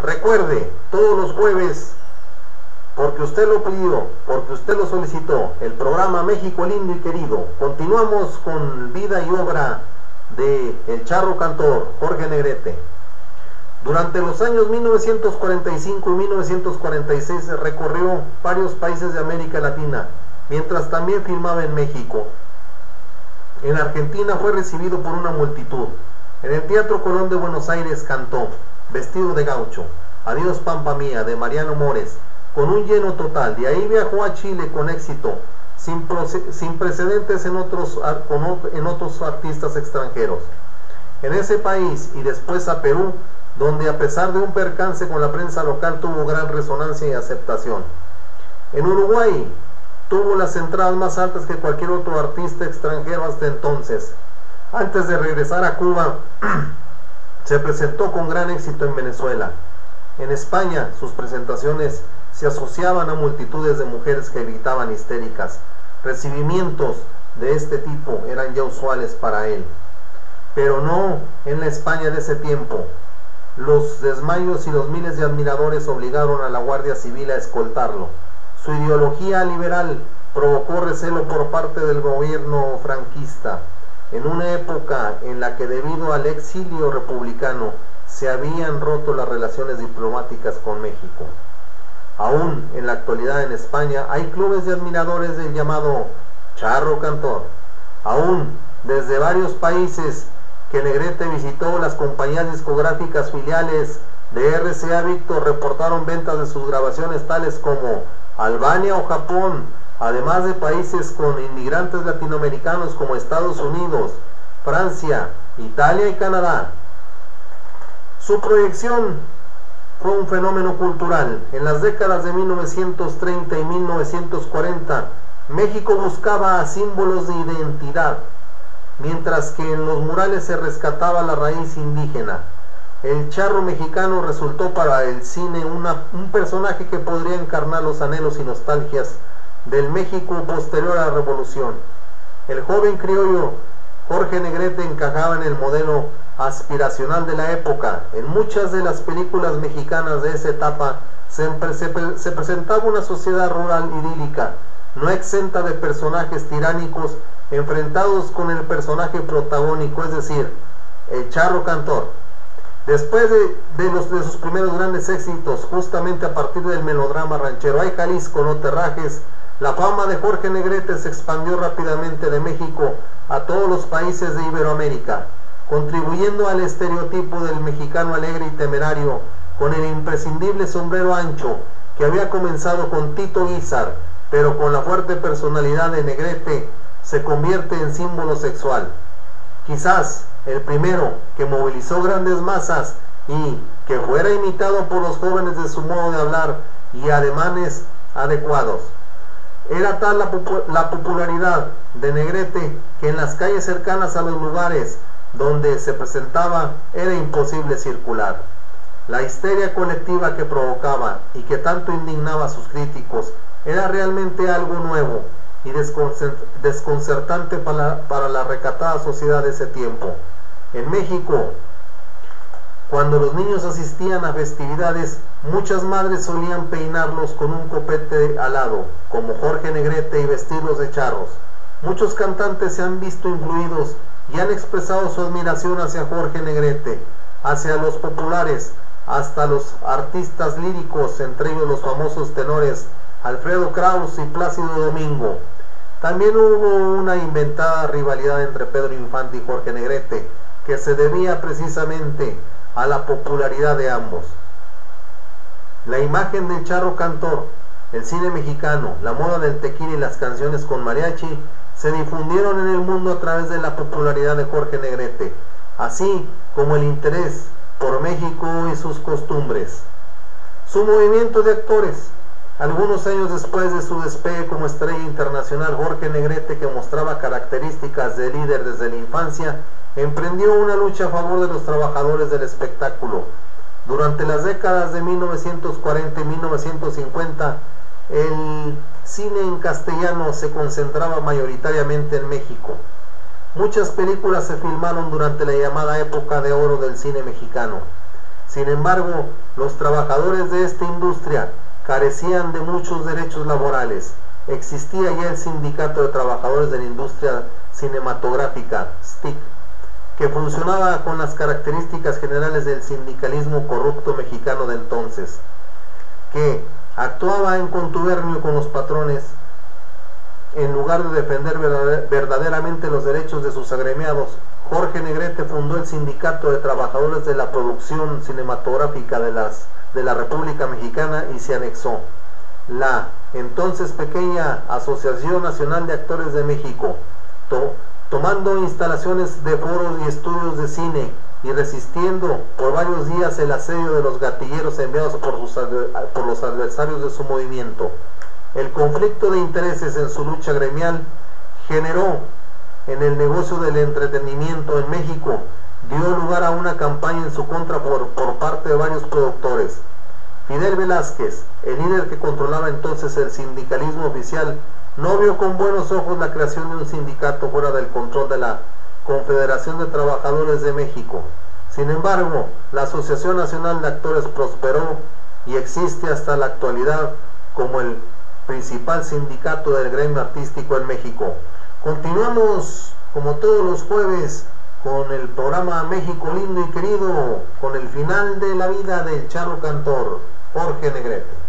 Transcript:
Recuerde, todos los jueves, porque usted lo pidió, porque usted lo solicitó, el programa México Lindo y Querido. Continuamos con vida y obra de el charro cantor Jorge Negrete. Durante los años 1945 y 1946 recorrió varios países de América Latina, mientras también filmaba en México. En Argentina fue recibido por una multitud. En el Teatro Colón de Buenos Aires cantó Vestido de Gaucho, Adiós Pampa Mía, de Mariano Mores, con un lleno total. De ahí viajó a Chile con éxito, sin precedentes en otros artistas extranjeros. En ese país y después a Perú, donde a pesar de un percance con la prensa local tuvo gran resonancia y aceptación. En Uruguay tuvo las entradas más altas que cualquier otro artista extranjero hasta entonces. Antes de regresar a Cuba, se presentó con gran éxito en Venezuela. En España, sus presentaciones se asociaban a multitudes de mujeres que gritaban histéricas. Recibimientos de este tipo eran ya usuales para él. Pero no en la España de ese tiempo. Los desmayos y los miles de admiradores obligaron a la Guardia Civil a escoltarlo. Su ideología liberal provocó recelo por parte del gobierno franquista, en una época en la que debido al exilio republicano se habían roto las relaciones diplomáticas con México. Aún en la actualidad en España hay clubes de admiradores del llamado charro cantor. Aún desde varios países que Negrete visitó, las compañías discográficas filiales de RCA Víctor reportaron ventas de sus grabaciones tales como Albania o Japón, además de países con inmigrantes latinoamericanos como Estados Unidos, Francia, Italia y Canadá. Su proyección fue un fenómeno cultural. En las décadas de 1930 y 1940, México buscaba símbolos de identidad, mientras que en los murales se rescataba la raíz indígena. El charro mexicano resultó para el cine un personaje que podría encarnar los anhelos y nostalgias del México posterior a la Revolución. El joven criollo Jorge Negrete encajaba en el modelo aspiracional de la época. En muchas de las películas mexicanas de esa etapa se presentaba una sociedad rural idílica, no exenta de personajes tiránicos enfrentados con el personaje protagónico, es decir, el charro cantor. Después de sus primeros grandes éxitos, justamente a partir del melodrama ranchero Ay Jalisco, no te rajes, la fama de Jorge Negrete se expandió rápidamente de México a todos los países de Iberoamérica, contribuyendo al estereotipo del mexicano alegre y temerario, con el imprescindible sombrero ancho que había comenzado con Tito Guízar, pero con la fuerte personalidad de Negrete se convierte en símbolo sexual. Quizás el primero que movilizó grandes masas y que fuera imitado por los jóvenes de su modo de hablar y ademanes adecuados. Era tal la popularidad de Negrete que en las calles cercanas a los lugares donde se presentaba era imposible circular. La histeria colectiva que provocaba y que tanto indignaba a sus críticos era realmente algo nuevo y desconcertante para la recatada sociedad de ese tiempo. En México, cuando los niños asistían a festividades, muchas madres solían peinarlos con un copete alado, como Jorge Negrete, y vestirlos de charros. Muchos cantantes se han visto influidos y han expresado su admiración hacia Jorge Negrete, hacia los populares, hasta los artistas líricos, entre ellos los famosos tenores Alfredo Kraus y Plácido Domingo. También hubo una inventada rivalidad entre Pedro Infante y Jorge Negrete, que se debía precisamente a la popularidad de ambos. La imagen del charro cantor, el cine mexicano, la moda del tequila y las canciones con mariachi se difundieron en el mundo a través de la popularidad de Jorge Negrete, así como el interés por México y sus costumbres. Su movimiento de actores. Algunos años después de su despegue como estrella internacional, Jorge Negrete, que mostraba características de líder desde la infancia, emprendió una lucha a favor de los trabajadores del espectáculo. Durante las décadas de 1940 y 1950, el cine en castellano se concentraba mayoritariamente en México. Muchas películas se filmaron durante la llamada época de oro del cine mexicano. Sin embargo, los trabajadores de esta industria carecían de muchos derechos laborales. Existía ya el Sindicato de Trabajadores de la Industria Cinematográfica, STIC, que funcionaba con las características generales del sindicalismo corrupto mexicano de entonces, que actuaba en contubernio con los patrones en lugar de defender verdaderamente los derechos de sus agremiados. Jorge Negrete fundó el Sindicato de Trabajadores de la Producción Cinematográfica de la República Mexicana y se anexó la entonces pequeña Asociación Nacional de Actores de México, tomando instalaciones de foros y estudios de cine y resistiendo por varios días el asedio de los gatilleros enviados por los adversarios de su movimiento. El conflicto de intereses en su lucha gremial generó en el negocio del entretenimiento en México, dio lugar a una campaña en su contra por parte de varios productores. Fidel Velázquez, el líder que controlaba entonces el sindicalismo oficial, no vio con buenos ojos la creación de un sindicato fuera del control de la Confederación de Trabajadores de México. Sin embargo, la Asociación Nacional de Actores prosperó y existe hasta la actualidad como el principal sindicato del gremio artístico en México. Continuamos, como todos los jueves, con el programa México Lindo y Querido, con el final de la vida del charro cantor Jorge Negrete.